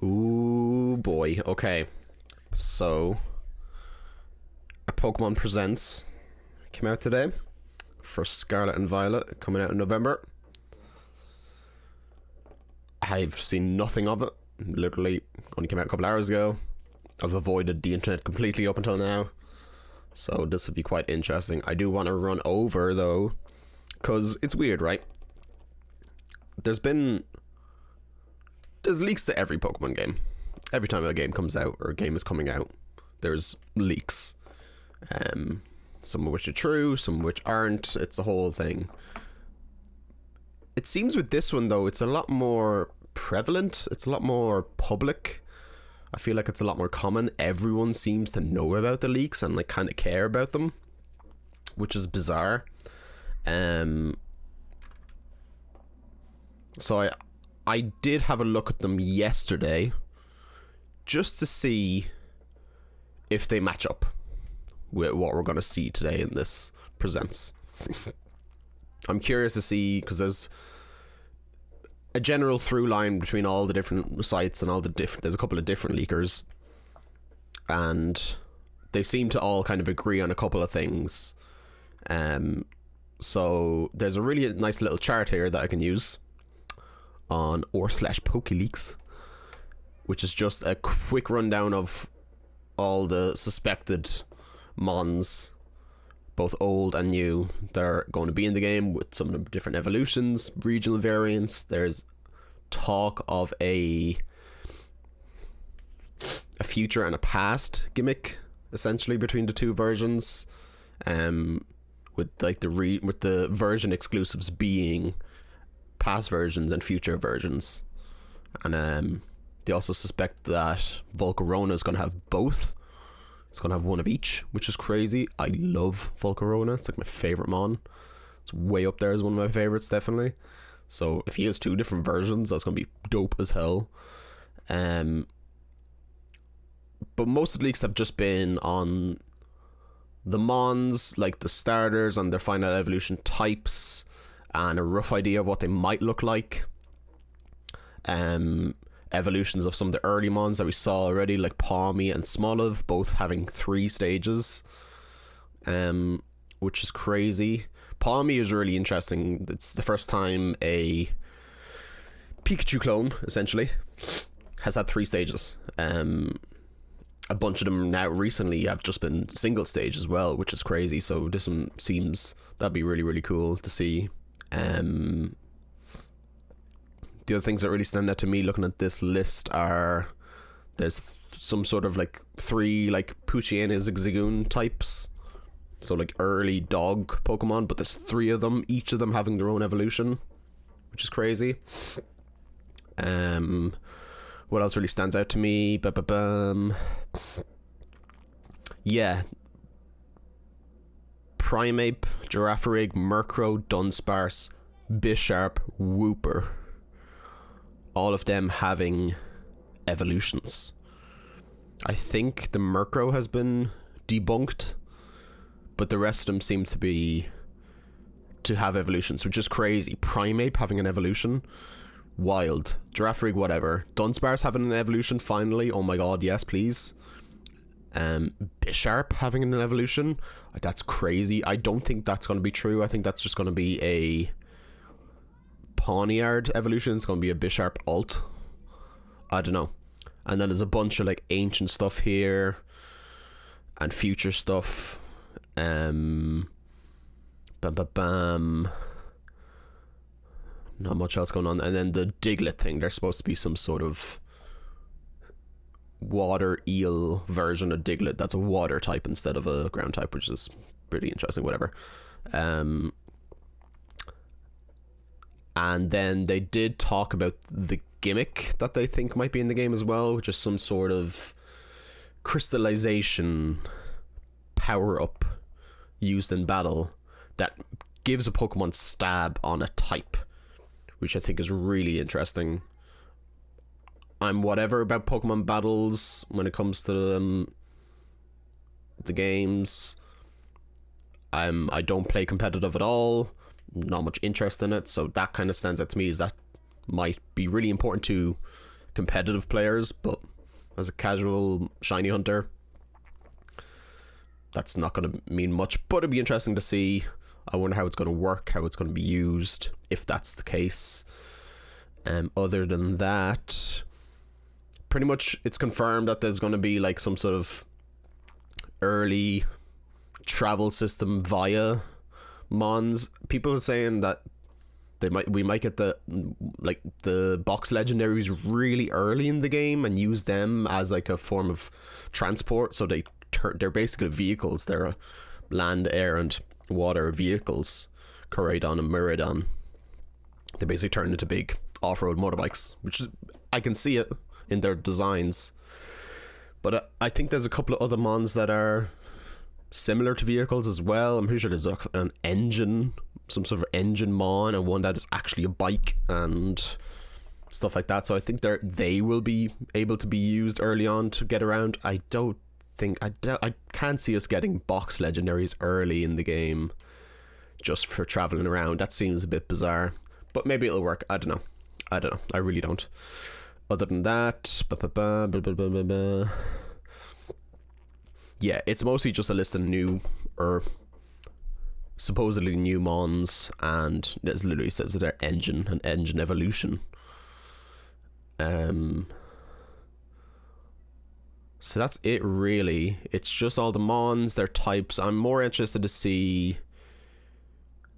Ooh boy. Okay. So, a Pokemon Presents came out today for Scarlet and Violet, coming out in November. I've seen nothing of it. Literally only came out a couple hours ago. I've avoided the internet completely up until now. So this would be quite interesting. I do want to run over though, because it's weird, right? There's leaks to every Pokemon game. Every time a game comes out or a game is coming out, there's leaks. Some of which are true, some of which aren't. It's a whole thing. It seems with this one though, it's a lot more prevalent. It's a lot more public. I feel like it's a lot more common. Everyone seems to know about the leaks and like kind of care about them, which is bizarre. So I did have a look at them yesterday just to see if they match up with what we're going to see today in this Presents. I'm curious to see, because there's a general through line between all the different sites and all the different, there's a couple of different leakers, and they seem to all kind of agree on a couple of things. So there's a really nice little chart here that I can use on r/PokeLeaks, which is just a quick rundown of all the suspected mons, both old and new, that are going to be in the game, with some of the different evolutions, regional variants. There's talk of a future and a past gimmick, essentially, between the two versions, with like with the version exclusives being past versions and future versions. And they also suspect that Volcarona is going to have both. It's going to have one of each, which is crazy. I love Volcarona. It's like my favorite mon. It's way up there as one of my favorites, definitely. So if he has two different versions, that's going to be dope as hell. But most of the leaks have just been on the mons, like the starters and their final evolution types, and a rough idea of what they might look like. Evolutions of some of the early mons that we saw already, like Palmy and Smoliv, both having 3 stages, which is crazy. Palmy is really interesting. It's the first time a Pikachu clone, essentially, has had 3 stages. A bunch of them now recently have just been single stage as well, which is crazy. So this one seems, that'd be really, really cool to see. The other things that really stand out to me looking at this list are, there's some sort of like 3 like Poochyena Zigzagoon types, so like early dog Pokemon, but there's 3 of them, each of them having their own evolution, which is crazy. What else really stands out to me? Yeah, Primeape, Girafarig, Murkrow, Dunsparce, Bisharp, Wooper, all of them having evolutions. I think the Murkrow has been debunked, but the rest of them seem to have evolutions, which is crazy. Primeape having an evolution, wild. Girafarig, whatever. Dunsparce having an evolution, finally. Oh my god, yes, please. Bisharp having an evolution, that's crazy. I don't think that's going to be true. I think that's just going to be a Pawniard evolution. It's going to be a Bisharp alt. I don't know. And then there's a bunch of like ancient stuff here and future stuff. Not much else going on. And then the Diglett thing, there's supposed to be some sort of water eel version of Diglett that's a water type instead of a ground type, which is pretty interesting. Whatever. And then they did talk about the gimmick that they think might be in the game as well, which is some sort of crystallization power-up used in battle that gives a Pokemon stab on a type, which I think is really interesting. I'm whatever about Pokemon battles when it comes to the games. I don't play competitive at all. Not much interest in it, so that kind of stands out to me, as that might be really important to competitive players, but as a casual shiny hunter, that's not going to mean much, but it'd be interesting to see. I wonder how it's going to work, how it's going to be used, if that's the case. Other than that, pretty much it's confirmed that there's going to be like some sort of early travel system via Mons. People are saying that we might get the box legendaries really early in the game and use them as like a form of transport. So they're basically vehicles. They're land, air, and water vehicles. Coraidon and Miraidon. They basically turn into big off-road motorbikes, which I can see it in their designs. But I think there's a couple of other mons that are similar to vehicles as well. I'm pretty sure there's an engine, some sort of engine mon, and one that is actually a bike and stuff like that. So I think they will be able to be used early on to get around. I can't see us getting box legendaries early in the game just for traveling around. That seems a bit bizarre, but maybe it'll work. I don't know. I really don't. Other than that, yeah, it's mostly just a list of new or supposedly new mons, and it literally says that they're engine and engine evolution. So that's it really. It's just all the mons, their types. I'm more interested to see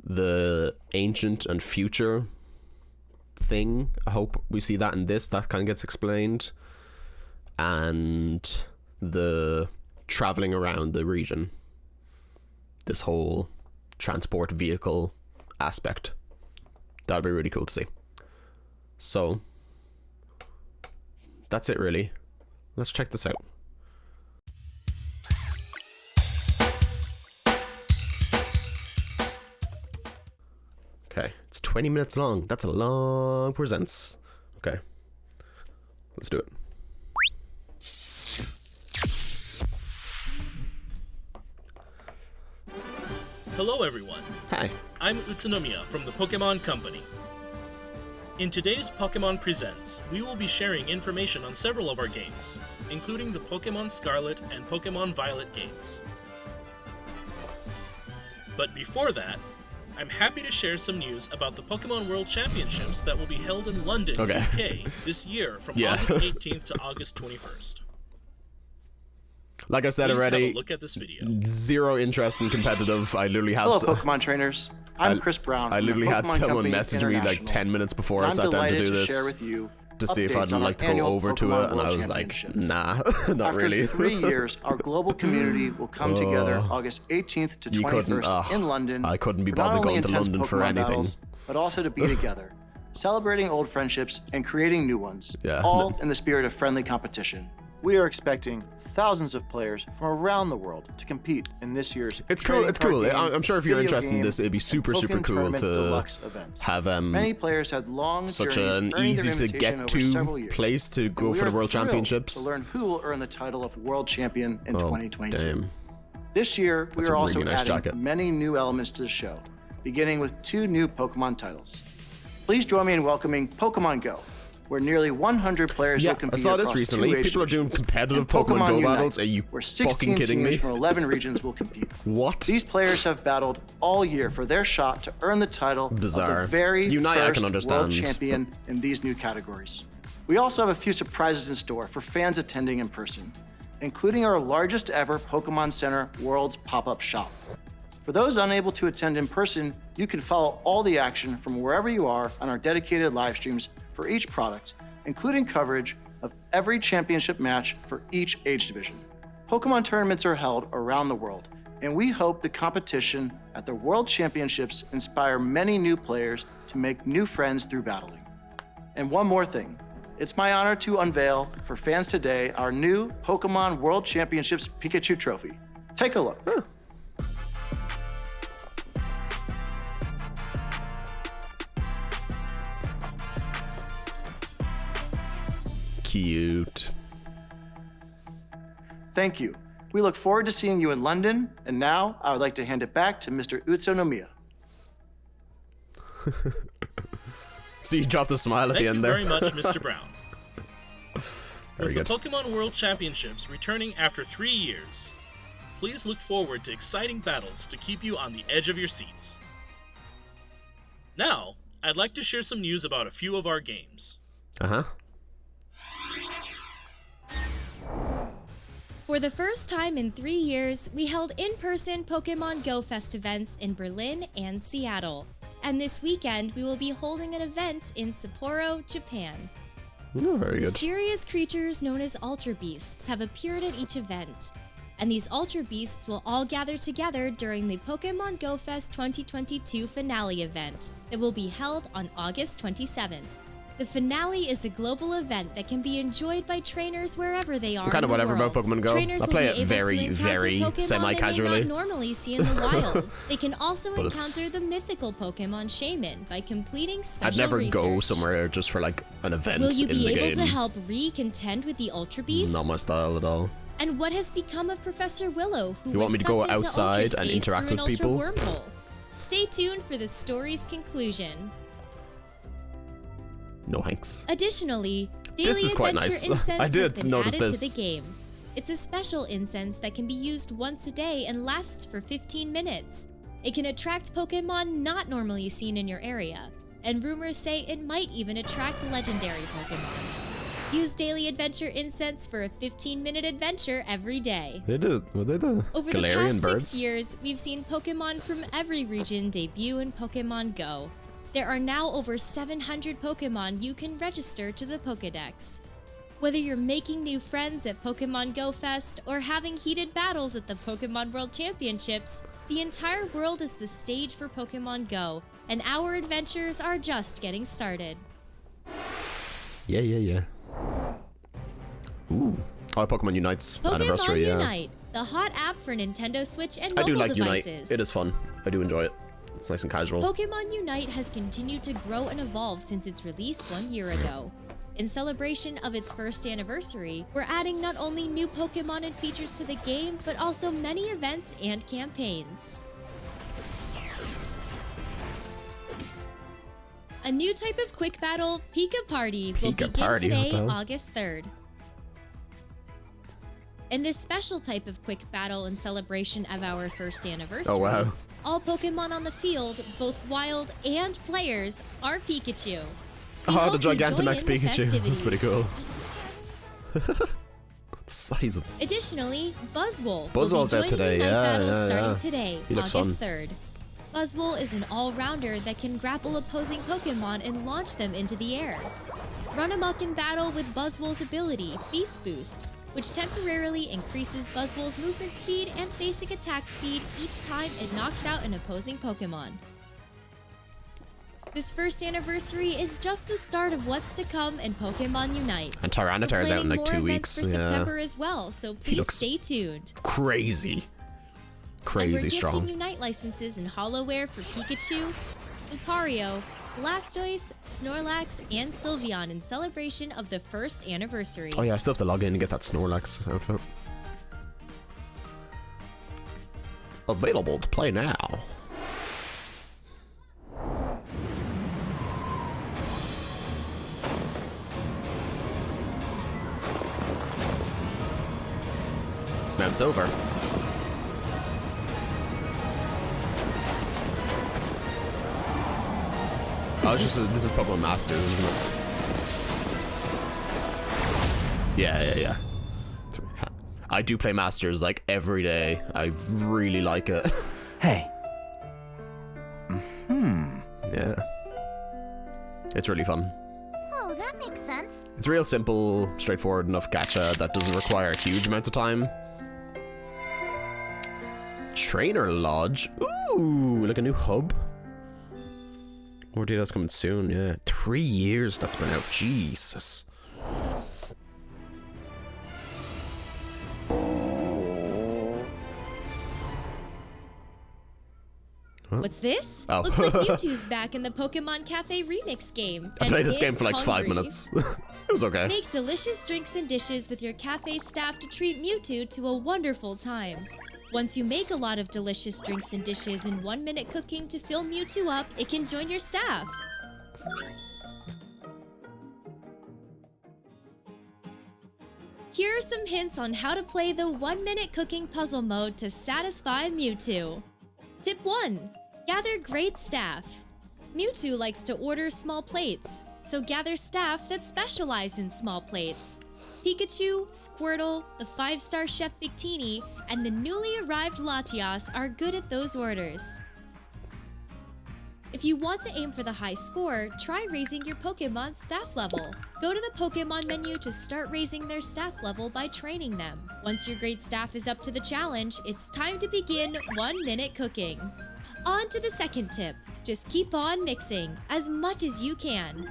the ancient and future thing. I hope we see that in this. That kind of gets explained. And the traveling around the region. This whole transport vehicle aspect. That'd be really cool to see. So that's it really. Let's check this out. Okay, it's 20 minutes long. That's a long presents. Okay, let's do it. Hello everyone. Hi. I'm Utsunomiya from the Pokémon Company. In today's Pokémon Presents, we will be sharing information on several of our games, including the Pokémon Scarlet and Pokémon Violet games. But before that, I'm happy to share some news about the Pokémon World Championships that will be held in London, UK, this year from August 18th to August 21st. Like I said Please already, have a look at this video. Zero interest in competitive. I literally have... Hello, Pokemon trainers. I'm Chris Brown. I literally had someone Company message me like 10 minutes before I sat down to do this. Share with you to see if I'd like to go over to it, and I was like, nah, not really. After 3 years, our global community will come together August 18th to 21st in London. I couldn't be bothered going to London for anything. Battles, but also to be together, celebrating old friendships and creating new ones, in the spirit of friendly competition. We are expecting thousands of players from around the world to compete in this year's It's cool. game, I'm sure if you're interested in this, it'd be super Pokémon cool to have Many players had long such journeys an earning easy their to invitation get over to several years. place to go And for we the are World thrilled Championships. to learn who will earn the title of World Champion in 2022. Damn. This year, we That's are a also really nice adding jacket. many new elements to the show, beginning with 2 new Pokemon titles. Please join me in welcoming Pokemon Go, where nearly 100 players will compete I saw this across recently. 2 age People are doing divisions. competitive And Pokemon Go Unite, battles. Are you where fucking 16 kidding me? teams from 11 regions will compete. What? These players have battled all year for their shot to earn the title Bizarre. of the very Unite, I first can understand. world champion in these new categories. We also have a few surprises in store for fans attending in person, including our largest ever Pokemon Center World's pop-up shop. For those unable to attend in person, you can follow all the action from wherever you are on our dedicated live streams for each product, including coverage of every championship match for each age division. Pokemon tournaments are held around the world, and we hope the competition at the World Championships inspire many new players to make new friends through battling. And one more thing. It's my honor to unveil for fans today our new Pokemon World Championships Pikachu trophy. Take a look. Cute. Thank you. We look forward to seeing you in London, and now I would like to hand it back to Mr. Utsunomiya. So you dropped a smile at the end there. Thank you very much, Mr. Brown. With Very the good. Pokemon World Championships returning after 3 years, please look forward to exciting battles to keep you on the edge of your seats. Now, I'd like to share some news about a few of our games. Uh-huh. For the first time in 3 years, we held in-person Pokemon Go Fest events in Berlin and Seattle. And this weekend, we will be holding an event in Sapporo, Japan. Oh, very good. Mysterious creatures known as Ultra Beasts have appeared at each event. And these Ultra Beasts will all gather together during the Pokemon Go Fest 2022 finale event that will be held on August 27th. The finale is a global event that can be enjoyed by trainers wherever they are. I'm kind of in the whatever world. about Pokemon Go. Trainers I will play be it able very, to encounter very Pokemon semi-casually. they may not normally see in the wild. They can also But encounter it's- the mythical Pokemon Shaman by completing special I'd never research. go somewhere just for like an event Will you in be the able game. to help contend with the Ultra Beasts? Not my style at all. And what has become of Professor Willow, who You was want me to go sucked into outside ultra and space interact through an with people? ultra wormhole? Stay tuned for the story's conclusion. No thanks. Additionally, Daily This is quite Adventure nice. Incense I has did been notice added this. to the game. It's a special incense that can be used once a day and lasts for 15 minutes. It can attract Pokemon not normally seen in your area, and rumors say it might even attract legendary Pokemon. Use Daily Adventure Incense for a 15-minute adventure every day. They did. What they do? Over the Galarian past birds. 6 years, we've seen Pokemon from every region debut in Pokemon Go. There are now over 700 Pokemon you can register to the Pokédex. Whether you're making new friends at Pokemon Go Fest or having heated battles at the Pokemon World Championships, the entire world is the stage for Pokemon Go, and our adventures are just getting started. Yeah. Ooh. Oh, Pokemon Unite's anniversary, Pokemon yeah. Unite, the hot app for Nintendo Switch and I mobile do like devices. Unite. It is fun. I do enjoy it. It's nice and casual. Pokemon Unite has continued to grow and evolve since its release 1 year ago. In celebration of its first anniversary, we're adding not only new Pokemon and features to the game, but also many events and campaigns. A new type of quick battle, Pika Party, will Pika begin Party, what today, the hell? August 3rd. In this special type of quick battle in celebration of our first anniversary, Oh, wow. all Pokemon on the field, both wild and players, are Pikachu. We Oh, the hope you join Gigantamax in the Pikachu. That's pretty festivities. cool. Size of. Additionally, Buzzwole Buzzwole's will out be joining today, Unite yeah, battles yeah, starting yeah. today, He looks August fun. 3rd. Buzzwole is an all-rounder that can grapple opposing Pokemon and launch them into the air. Run amok in battle with Buzzwole's ability, Beast Boost, which temporarily increases Buzzwole's movement speed and basic attack speed each time it knocks out an opposing Pokemon. This first anniversary is just the start of what's to come in Pokemon Unite. And We're Tyranitar's out in planning like more 2 events weeks. for Yeah. September as well, so please looks stay tuned. Crazy. And Crazy we're gifting strong. Unite licenses and Hollowware for Pikachu, Lucario, Blastoise, Snorlax, and Sylveon in celebration of the first anniversary. Oh yeah, I still have to log in and get that Snorlax outfit. Available to play now. Man, Silver. Oh, it's just this is Pokemon Masters, isn't it? Yeah. I do play Masters like every day. I really like it. Hey. Yeah. It's really fun. Oh, that makes sense. It's real simple, straightforward enough gacha that doesn't require a huge amount of time. Trainer Lodge. Ooh, like a new hub. More details coming soon, yeah. 3 years that's been out. Jesus. What's this? Oh. Looks like Mewtwo's back in the Pokemon Cafe Remix game. I and played this game it's for like 5 hungry. minutes. It was okay. Make delicious drinks and dishes with your cafe staff to treat Mewtwo to a wonderful time. Once you make a lot of delicious drinks and dishes in 1 minute cooking to fill Mewtwo up, it can join your staff. Here are some hints on how to play the 1-minute cooking puzzle mode to satisfy Mewtwo. Tip 1. Gather great staff. Mewtwo likes to order small plates, so gather staff that specialize in small plates. Pikachu, Squirtle, the 5-star Chef Victini, and the newly arrived Latias are good at those orders. If you want to aim for the high score, try raising your Pokémon's staff level. Go to the Pokémon menu to start raising their staff level by training them. Once your great staff is up to the challenge, it's time to begin 1-minute cooking. On to the second tip. Just keep on mixing, as much as you can.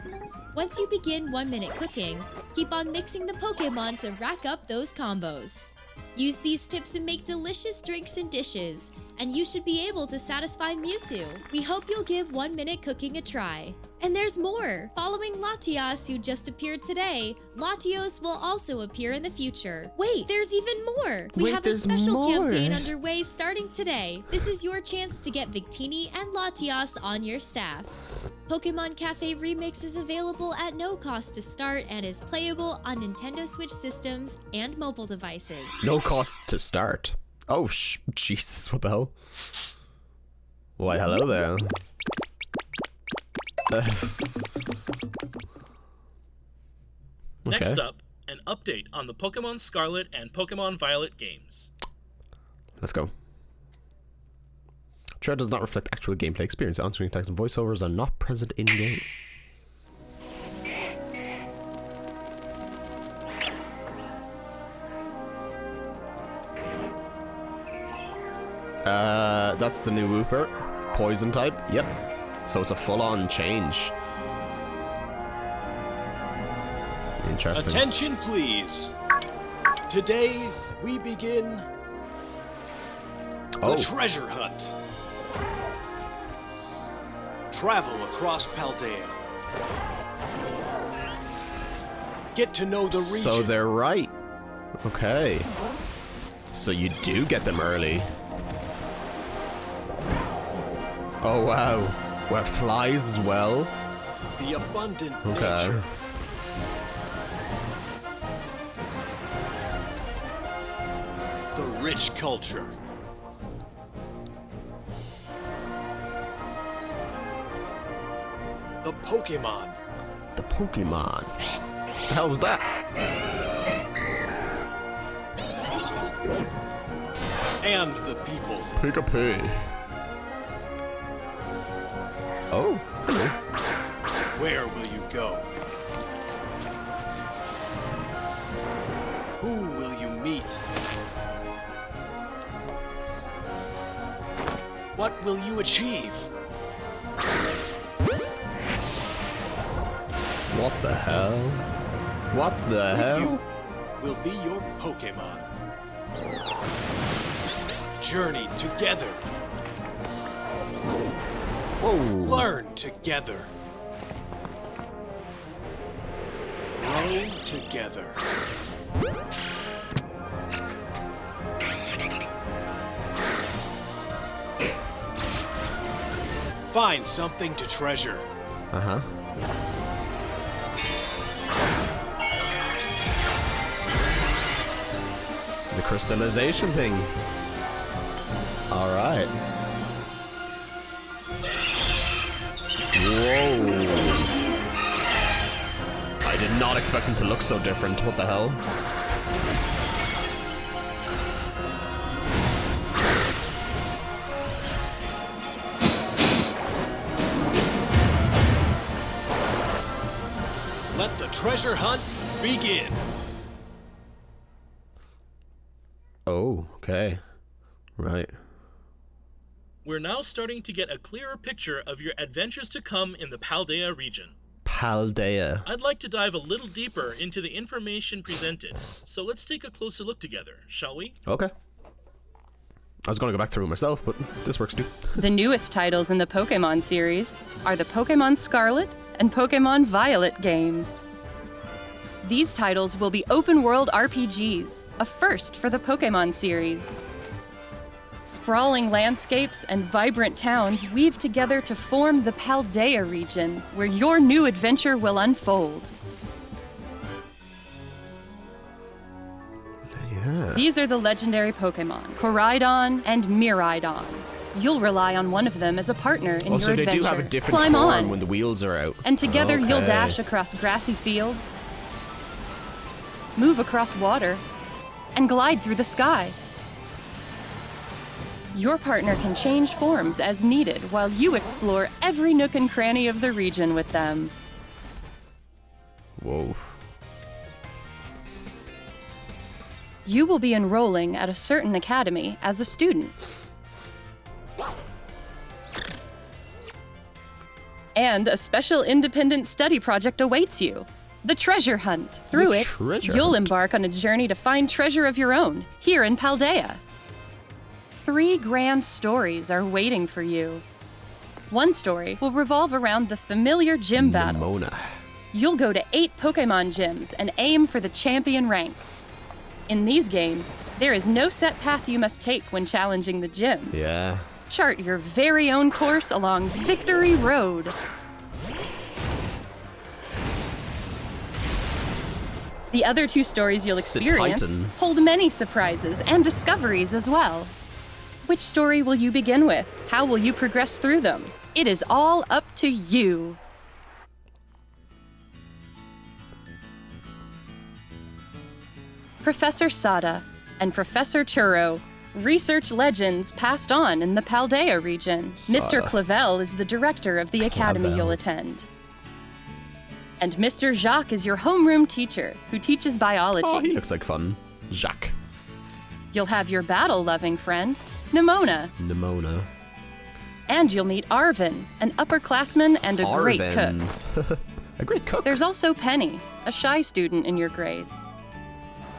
Once you begin 1-minute cooking, keep on mixing the Pokémon to rack up those combos. Use these tips to make delicious drinks and dishes, and you should be able to satisfy Mewtwo. We hope you'll give 1-minute cooking a try. And there's more! Following Latias, who just appeared today, Latios will also appear in the future. Wait, there's even more! We have a special campaign underway starting today. This is your chance to get Victini and Latias on your staff. Pokémon Cafe Remix is available at no cost to start and is playable on Nintendo Switch systems and mobile devices. No cost to start. Oh, Jesus, what the hell? Why, hello there. Next up, an update on the Pokémon Scarlet and Pokémon Violet games. Let's go. Trailer does not reflect actual gameplay experience. Answering attacks and voiceovers are not present in-game. That's the new Wooper. Poison type. Yep. So it's a full-on change. Interesting. Attention, please. Today, we begin the treasure hunt. Travel across Paldea. Get to know the region. So they're right. Okay. So you do get them early. Oh wow. Well, it flies as well. The abundant nature. The rich culture. The Pokémon. The Pokémon. What the hell was that? And the people. Pika-Pig. Oh, hello. Where will you go? Who will you meet? What will you achieve? What the hell? What the hell? You will be your Pokémon. Journey together. Whoa. Learn together. Grow together. Find something to treasure. Uh-huh. The crystallization thing. All right. Whoa. I did not expect him to look so different. What the hell? Let the treasure hunt begin. Oh, okay. Right. We're now starting to get a clearer picture of your adventures to come in the Paldea region. Paldea. I'd like to dive a little deeper into the information presented, so let's take a closer look together, shall we? Okay. I was going to go back through it myself, but this works too. The newest titles in the Pokémon series are the Pokémon Scarlet and Pokémon Violet games. These titles will be open-world RPGs, a first for the Pokémon series. Sprawling landscapes and vibrant towns weave together to form the Paldea region, where your new adventure will unfold. These are the legendary Pokémon, Koraidon and Miraidon. You'll rely on one of them as a partner in your So adventure. they do have a different Climb form on, when the wheels are out. and together you'll Okay. dash across grassy fields, move across water, and glide through the sky. Your partner can change forms as needed while you explore every nook and cranny of the region with them. Whoa. You will be enrolling at a certain academy as a student. And a special independent study project awaits you. The Treasure Hunt. Through it, Treasure you'll Hunt. embark on a journey to find treasure of your own, here in Paldea. 3 grand stories are waiting for you. One story will revolve around the familiar gym battles. Nimona. You'll go to 8 Pokemon gyms and aim for the champion rank. In these games, there is no set path you must take when challenging the gyms. Yeah. Chart your very own course along Victory Road. The other 2 stories you'll experience Titan. hold many surprises and discoveries as well. Which story will you begin with? How will you progress through them? It is all up to you. Professor Sada and Professor Churro research legends passed on in the Paldea region. Mr. Sada. Clavel is the director of the academy Clavel. you'll attend. And Mr. Jacques is your homeroom teacher who teaches biology. Oh, he looks like fun. Jacques. You'll have your battle-loving friend, Nimona. Nimona. And you'll meet Arvin, an upperclassman and a great Arvin. cook. A great cook. There's also Penny, a shy student in your grade.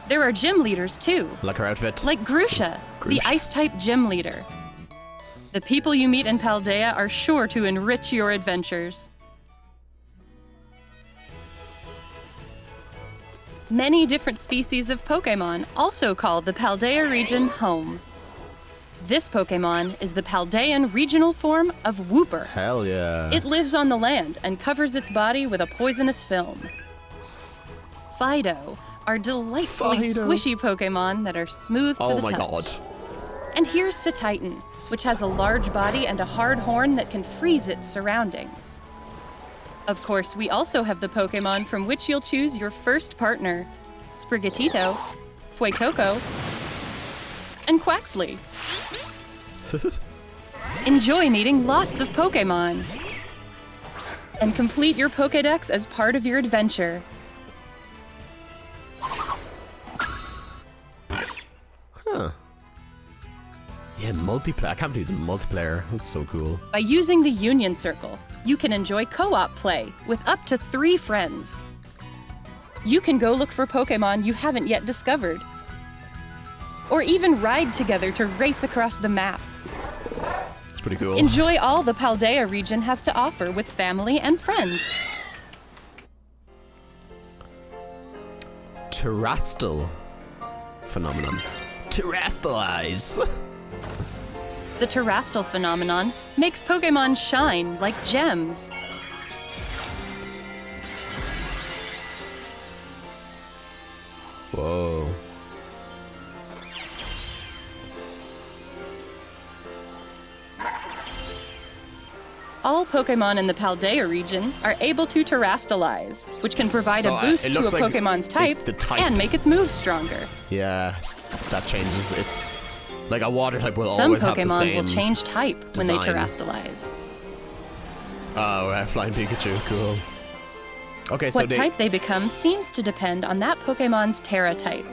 There are gym leaders too, Like her outfit. like Grusha, the Grusha. ice-type gym leader. The people you meet in Paldea are sure to enrich your adventures. Many different species of Pokémon also call the Paldea region home. This Pokémon is the Paldean regional form of Wooper. Hell yeah. It lives on the land and covers its body with a poisonous film. Fido are delightfully Fido. squishy Pokémon that are smooth to Oh the my touch. god. And here's Cetitan, which has a large body and a hard horn that can freeze its surroundings. Of course, we also have the Pokémon from which you'll choose your first partner, Sprigatito, Fuecoco, and Quaxley. Enjoy meeting lots of Pokémon. And complete your Pokédex as part of your adventure. Huh. Yeah, multiplayer. I can't believe it's multiplayer. That's so cool. By using the Union Circle, you can enjoy co-op play with up to 3 friends. You can go look for Pokémon you haven't yet discovered. Or even ride together to race across the map. It's pretty cool. Enjoy all the Paldea region has to offer with family and friends. Terastal phenomenon. Terastalize. The Terastal phenomenon makes Pokémon shine like gems. Whoa. All Pokémon in the Paldea region are able to Terastalize, which can provide So, a boost it to a looks like Pokémon's type, it's the type. and make its moves stronger. Yeah, that changes. It's like a water type will Some always have the Pokémon same. will change type when they design. Terastalize. Oh, Flying Pikachu, cool. Okay, so What type they become seems to depend on that Pokémon's Terra type.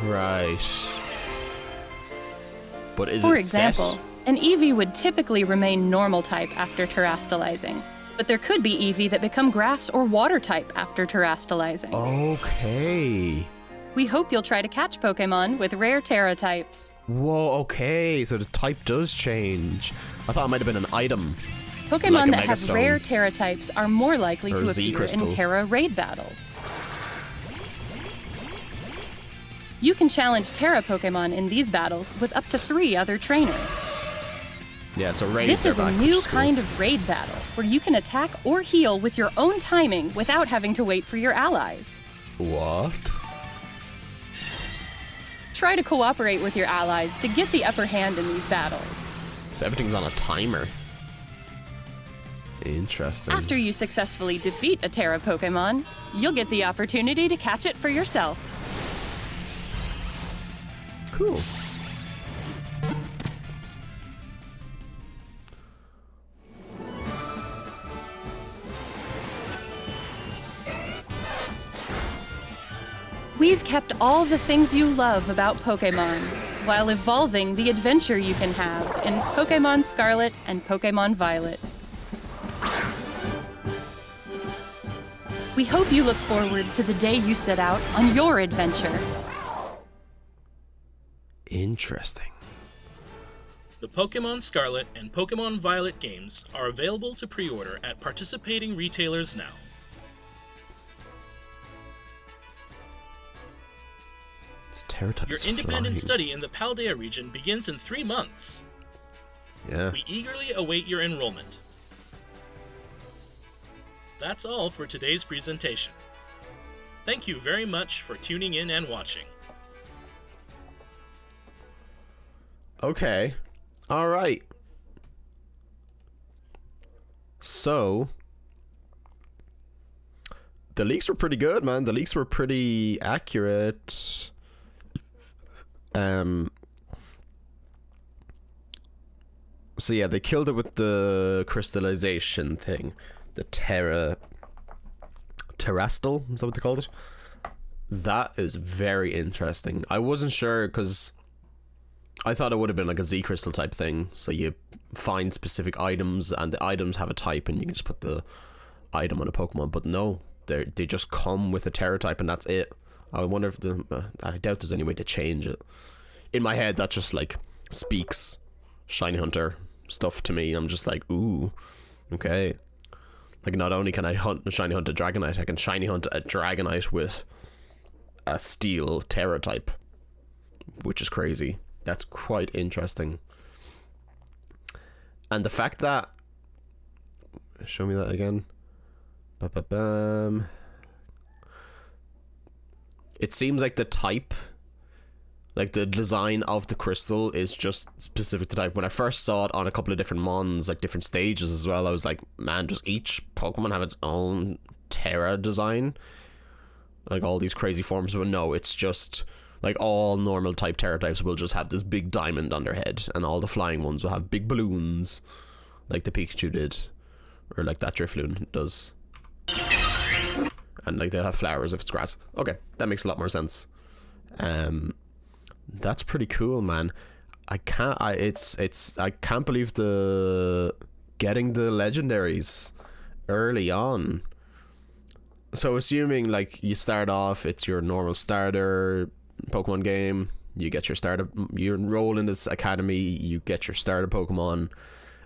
Right. But is For it example, set? an Eevee would typically remain normal type after Terastalizing, but there could be Eevee that become grass or water type after Terastalizing. Okay. We hope you'll try to catch Pokémon with rare Terra types. Whoa, okay, so the type does change. I thought it might have been an item. Pokémon Like a that have Megastone. rare Terra types are more likely Or to Z appear Crystal. in Terra raid battles. You can challenge Terra Pokémon in these battles with up to 3 other trainers. Yeah, so raids This are is a back, which new is cool. kind of raid battle where you can attack or heal with your own timing without having to wait for your allies. What? Try to cooperate with your allies to get the upper hand in these battles. So everything's on a timer. Interesting. After you successfully defeat a Terra Pokémon, you'll get the opportunity to catch it for yourself. Cool. We've kept all the things you love about Pokémon, while evolving the adventure you can have in Pokémon Scarlet and Pokémon Violet. We hope you look forward to the day you set out on your adventure. Interesting. The Pokémon Scarlet and Pokémon Violet games are available to pre-order at participating retailers now. Your independent study in the Paldea region begins in 3 months. Yeah. We eagerly await your enrollment. That's all for today's presentation. Thank you very much for tuning in and watching. Okay. All right. So, the leaks were pretty good, man. The leaks were pretty accurate. So yeah, they killed it with the crystallization thing. The terrestrial, is that what they called it? That is very interesting. I wasn't sure because I thought it would have been like a Z crystal type thing. So you find specific items and the items have a type and you can just put the item on a Pokemon. But no, they just come with a Terra type and that's it. I wonder if I doubt there's any way to change it. In my head, that just like speaks Shiny Hunter stuff to me. I'm just like, ooh, okay. Like not only can I Shiny Hunt a Dragonite, I can Shiny Hunt a Dragonite with a Steel Terra type, which is crazy. That's quite interesting. And the fact that, show me that again. Ba-ba-bam. It seems like the type, like the design of the crystal is just specific to type. When I first saw it on a couple of different mons, like different stages as well, I was like, man, does each Pokemon have its own Terra design? Like all these crazy forms, but no, it's just like all normal type Terra types will just have this big diamond on their head, and all the flying ones will have big balloons, like the Pikachu did, or like that Drifloon does. And like they'll have flowers if it's grass. Okay, that makes a lot more sense. That's pretty cool, man. I can't believe getting the legendaries early on. So assuming like you start off, it's your normal starter Pokemon game, you get your starter, you enroll in this academy, you get your starter Pokemon,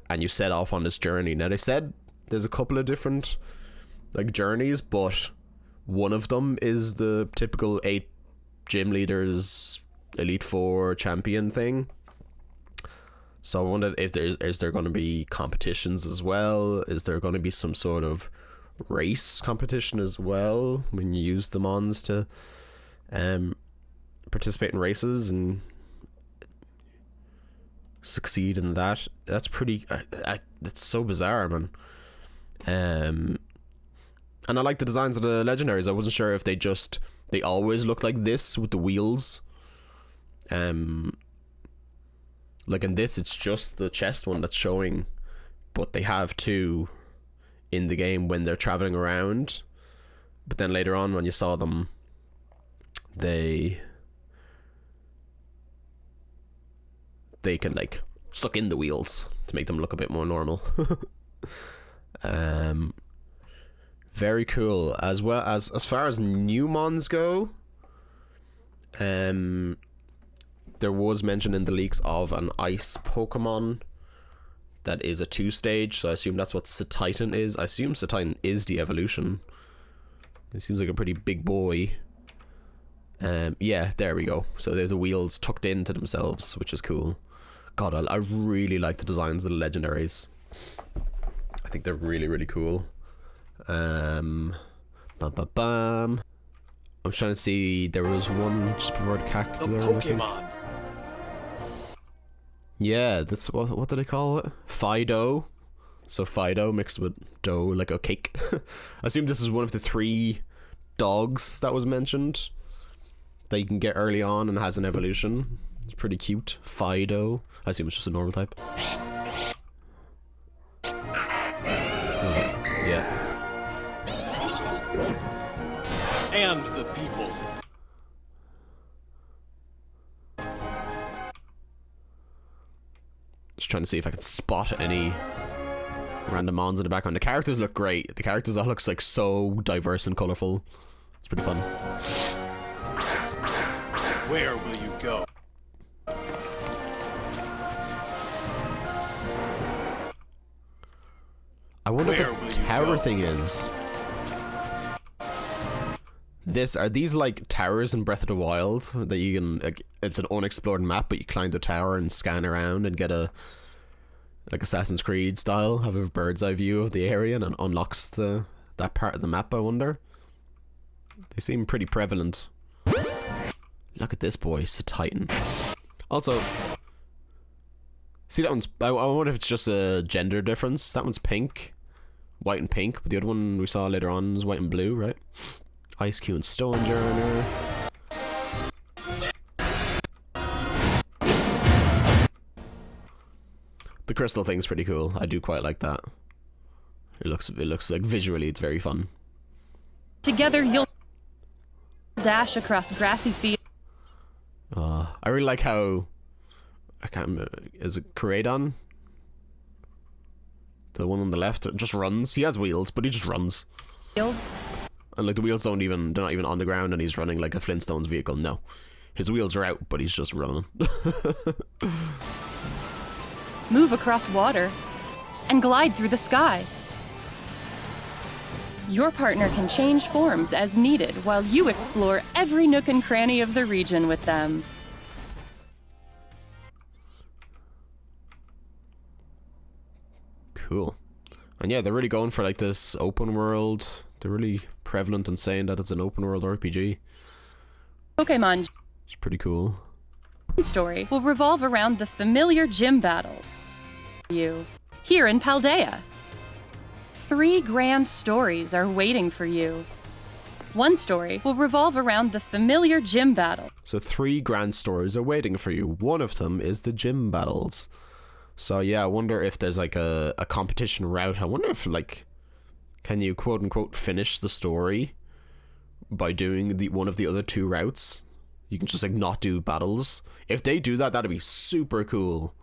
and you set off on this journey. Now they said there's a couple of different like journeys, but one of them is the typical 8 gym leaders Elite Four champion thing. So I wonder if is there going to be competitions as well? Is there going to be some sort of race competition as well when you use the mons to participate in races and succeed in that? That's pretty that's so bizarre, man. And I like the designs of the legendaries. I wasn't sure if they always look like this with the wheels. Like in this, it's just the chest one that's showing, but they have 2 in the game when they're traveling around. But then later on, when you saw them, they can like suck in the wheels to make them look a bit more normal. Very cool. As well as far as new mons go, there was mention in the leaks of an ice Pokemon that is a 2-stage, so I assume that's what Satitan is. I assume Satitan is the evolution. It seems like a pretty big boy. Yeah, there we go. So there's the wheels tucked into themselves, which is cool. God, I really like the designs of the legendaries. I think they're really, really cool. Bam, bam, bam. I'm trying to see. There was one just before the The cactus. Pokémon. Yeah, that's what do they call it? Fido. So Fido mixed with dough, like a cake. I assume this is one of the 3 dogs that was mentioned that you can get early on and has an evolution. It's pretty cute. Fido. I assume it's just a normal type. Yeah. And the people. Just trying to see if I can spot any random mons in the background. The characters look great. The characters that looks like so diverse and colorful. It's pretty fun. Where will you go? I wonder Where what will the you tower go? thing is. Are these like towers in Breath of the Wild that you can, like, it's an unexplored map, but you climb the tower and scan around and get a, like, Assassin's Creed style, have a bird's eye view of the area, and it unlocks that part of the map, I wonder? They seem pretty prevalent. Look at this boy, it's a titan. Also, see that one's, I wonder if it's just a gender difference. That one's pink, white and pink, but the other one we saw later on is white and blue, right? Ice Cube and Stone Journer. The crystal thing's pretty cool. I do quite like that. It looks like visually it's very fun. Together, you'll dash across grassy fields. I really like how, I can't remember, is it Koraidon? The one on the left just runs. He has wheels, but he just runs. And like the wheels they're not even on the ground, and he's running like a Flintstones vehicle. No. His wheels are out, but he's just running. Move across water, and glide through the sky. Your partner can change forms as needed while you explore every nook and cranny of the region with them. Cool. And yeah, they're really going for like this open world. They're really prevalent in saying that it's an open world RPG. Pokémon It's pretty cool. story will revolve around the familiar gym battles. You here in Paldea. 3 grand stories are waiting for you. One story will revolve around the familiar gym battle. So 3 grand stories are waiting for you. One of them is the gym battles. So yeah, I wonder if there's like a competition route. I wonder if like, can you quote unquote finish the story by doing one of the other 2 routes? You can just like not do battles. If they do that, that'd be super cool.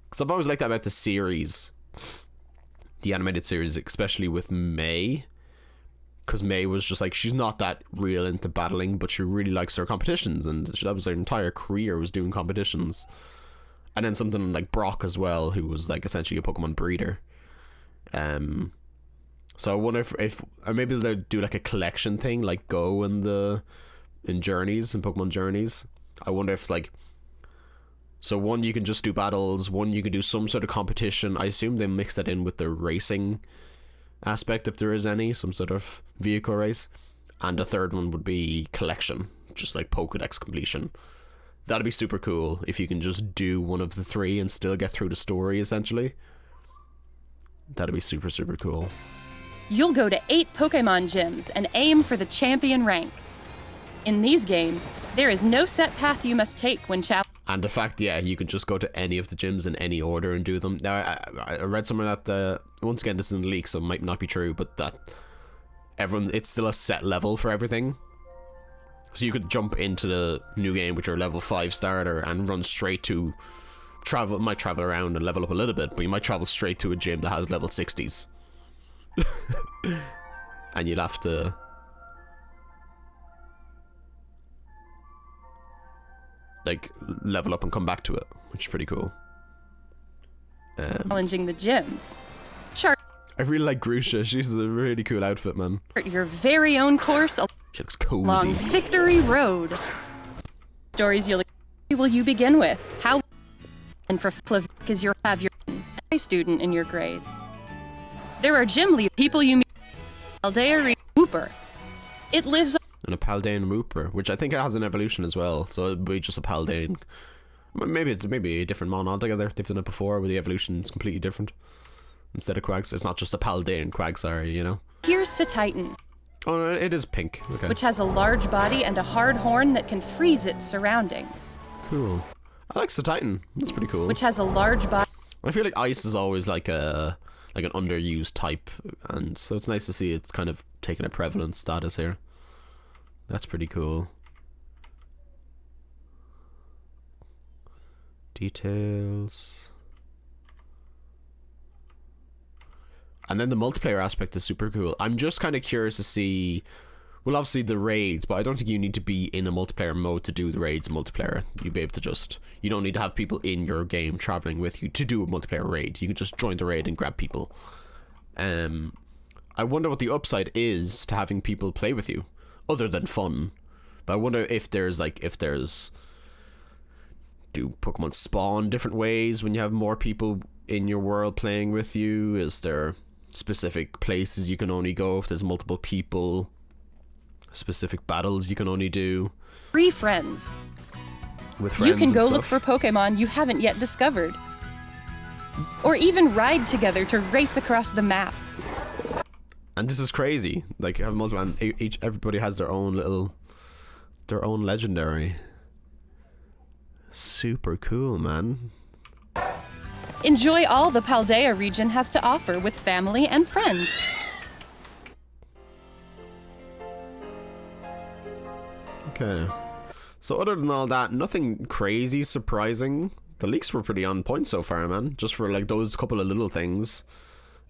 Because I've always liked that about the series. The animated series, especially with May. Because May was just like, she's not that real into battling, but she really likes her competitions. And that was her entire career, was doing competitions. And then something like Brock as well, who was like essentially a Pokemon breeder. So I wonder if or maybe they'll do like a collection thing, like Go in Journeys, in Pokemon Journeys. I wonder if like, so one you can just do battles, one you can do some sort of competition. I assume they mix that in with the racing aspect, if there is any, some sort of vehicle race. And the third one would be collection, just like Pokedex completion. That'd be super cool if you can just do one of the 3 and still get through the story, essentially. That'd be super, super cool. You'll go to 8 Pokémon gyms and aim for the champion rank. In these games, there is no set path you must take when challenging. And the fact, yeah, you can just go to any of the gyms in any order and do them. Now, I read somewhere that, once again, this is in a leak, so it might not be true, but that it's still a set level for everything. So you could jump into the new game with your level 5 starter and run straight to might travel around and level up a little bit, but you might travel straight to a gym that has level 60s. And you'll have to like level up and come back to it, which is pretty cool. Challenging the gyms. Chart I really like Grusha. She's a really cool outfit, man. your very own course She looks cozy. along Victory Road. Stories will you begin with? How and for because you have your high student in your grade. There are gym people you meet. Aldea Whooper. It lives And a Paldean Wooper, which I think has an evolution as well. So it'd be just a Paldean. Maybe it's a different mon altogether. They've done it before where the evolution is completely different. Instead of Quags, it's not just a Paldean Quagsire, you know? Here's Satitan, Oh, no, it is pink. Okay. which has a large body and a hard horn that can freeze its surroundings. Cool. I like Satitan. That's pretty cool. Which has a large body. I feel like ice is always like an underused type, and so it's nice to see it's kind of taking a prevalent status here. That's pretty cool. Details. And then the multiplayer aspect is super cool. I'm just kind of curious to see, well, obviously the raids, but I don't think you need to be in a multiplayer mode to do the raids multiplayer. You'd be able to just, you don't need to have people in your game traveling with you to do a multiplayer raid. You can just join the raid and grab people. I wonder what the upside is to having people play with you, other than fun. But I wonder if there's do Pokemon spawn different ways when you have more people in your world playing with you? Is there specific places you can only go if there's multiple people? Specific battles you can only do? Free friends. With friends You can and go look stuff? for Pokemon you haven't yet discovered. Or even ride together to race across the map. And this is crazy. Like, have multiple, and everybody has their own legendary. Super cool, man. Enjoy all the Paldea region has to offer with family and friends. Okay. So other than all that, nothing crazy surprising. The leaks were pretty on point so far, man. Just for like those couple of little things.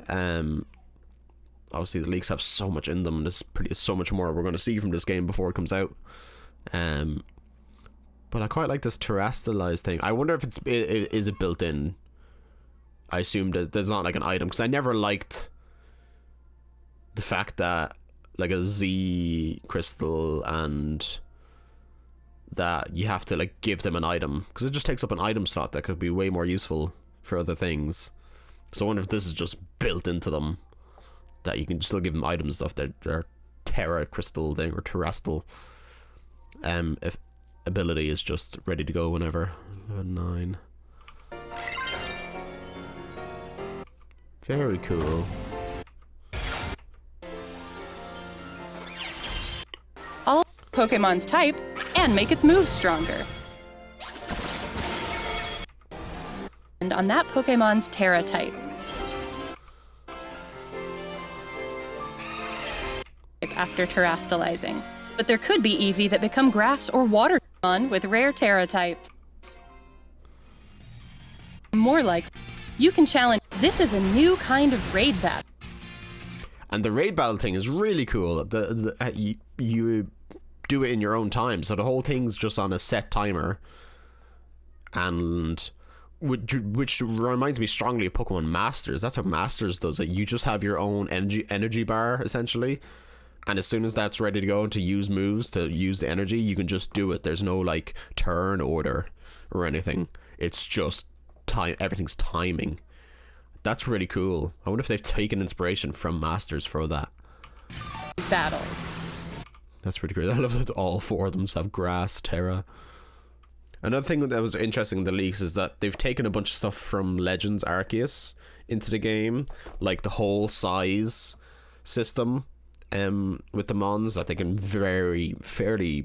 Obviously the leaks have so much in them. There's so much more we're going to see from this game before it comes out. But I quite like this terrestrialized thing. I wonder if is it built in. I assume there's not like an item, because I never liked the fact that like a Z crystal and that you have to like give them an item, because it just takes up an item slot that could be way more useful for other things. So I wonder if this is just built into them, that you can still give them items stuff that are Terra crystal thing or terrestrial. If ability is just ready to go whenever. 9. Very cool. All Pokemon's type and make its moves stronger. And on that Pokemon's Terra type. After terastallizing. But there could be Eevee that become grass or water Pokemon with rare Terra types. More like, you can challenge. This is a new kind of raid battle. And the raid battle thing is really cool. You do it in your own time, so the whole thing's just on a set timer. And which reminds me strongly of Pokemon Masters. That's how Masters does it. You just have your own energy bar, essentially. And as soon as that's ready to go to use moves, to use the energy, you can just do it. There's no like turn order or anything. It's just time. Everything's timing. That's really cool. I wonder if they've taken inspiration from Masters for that. Battles. That's pretty great. I love that all 4 of them have grass, Terra. Another thing that was interesting in the leaks is that they've taken a bunch of stuff from Legends Arceus into the game, like the whole size system. With the Mons, I think in fairly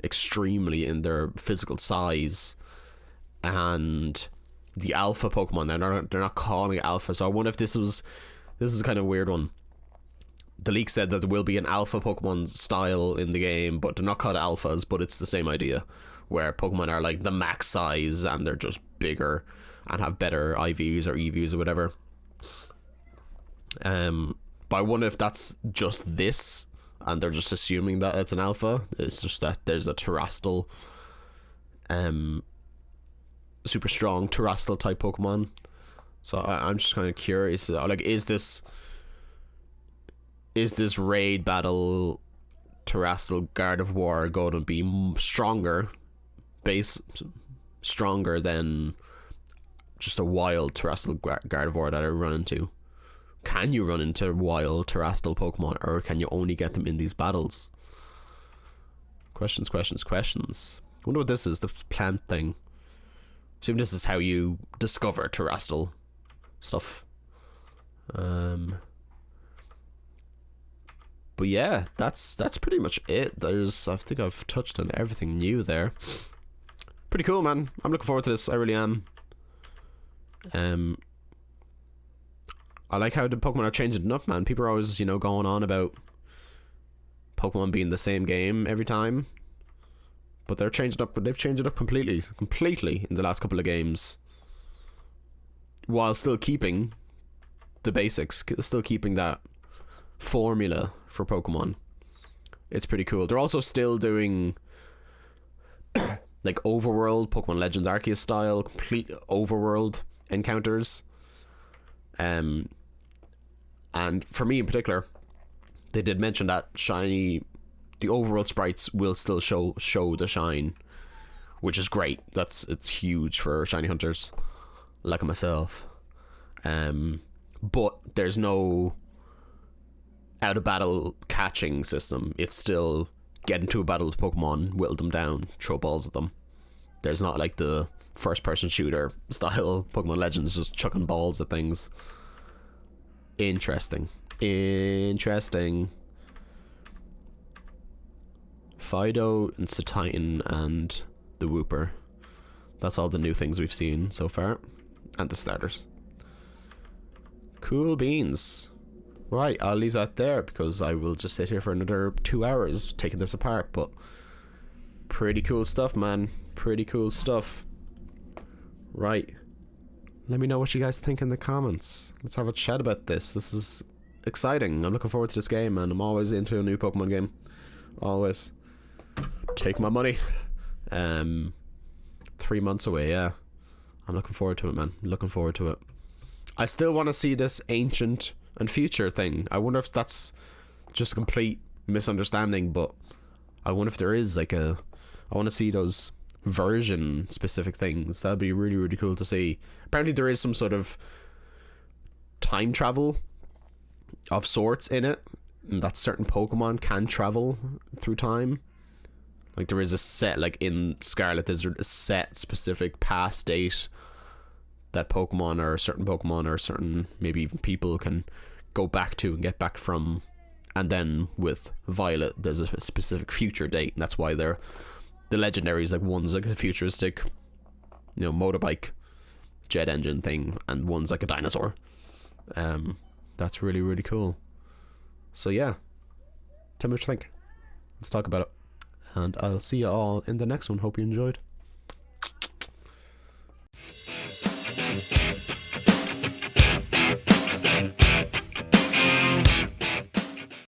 extremely in their physical size, and the alpha Pokemon, they're not calling it alpha, so I wonder if this is a kind of weird one. The leak said that there will be an alpha Pokemon style in the game, but they're not called alphas, but it's the same idea, where Pokemon are like the max size and they're just bigger and have better IVs or EVs or whatever. But I wonder if that's just this, and they're just assuming that it's an alpha. It's just that there's a terrestrial, super strong terrestrial type Pokemon. So I'm just kind of curious. Like, is this raid battle terrestrial Guard of War going to be stronger than just a wild terrestrial Guard of War that I run into? Can you run into wild terrestrial Pokemon, or can you only get them in these battles? Questions. Wonder what this is, the plant thing. Assume this is how you discover terrestrial stuff. But yeah, that's pretty much it. I think I've touched on everything new there. Pretty cool, man. I'm looking forward to this. I really am. I like how the Pokemon are changing it up, man. People are always, going on about Pokemon being the same game every time. But they're changing up, but they've changed it up completely in the last couple of games. While still keeping the basics, still keeping that formula for Pokemon. It's pretty cool. They're also still doing like overworld, Pokemon Legends Arceus style, complete overworld encounters. And for me in particular, they did mention that the overworld sprites will still show the shine, which is great. It's huge for shiny hunters like myself. But there's no out of battle catching system. It's still get into a battle with Pokemon, whittle them down, throw balls at them. There's not like the first person shooter style Pokemon Legends, just chucking balls at things. Interesting. Fido and Cetitan and the Wooper. That's all the new things we've seen so far. And the starters. Cool beans. Right, I'll leave that there because I will just sit here for another 2 hours taking this apart. But pretty cool stuff, man. Pretty cool stuff. Right. Let me know what you guys think in the comments. Let's have a chat about this. This is exciting. I'm looking forward to this game, and I'm always into a new Pokemon game. Always. Take my money. 3 months away, yeah. I'm looking forward to it, man. Looking forward to it. I still want to see this ancient and future thing. I wonder if that's just a complete misunderstanding, but I wonder if there is like I want to see those version specific things. That'd be really, really cool to see. Apparently there is some sort of time travel of sorts in it, and that certain Pokemon can travel through time. Like there is a set, like in Scarlet there's a set specific past date that Pokemon or certain maybe even people can go back to and get back from. And then with Violet there's a specific future date, and that's why they're the legendaries. Like one's like a futuristic motorbike jet engine thing, and one's like a dinosaur. That's really, really cool. So yeah, tell me what you think. Let's talk about it, and I'll see you all in the next one. Hope you enjoyed.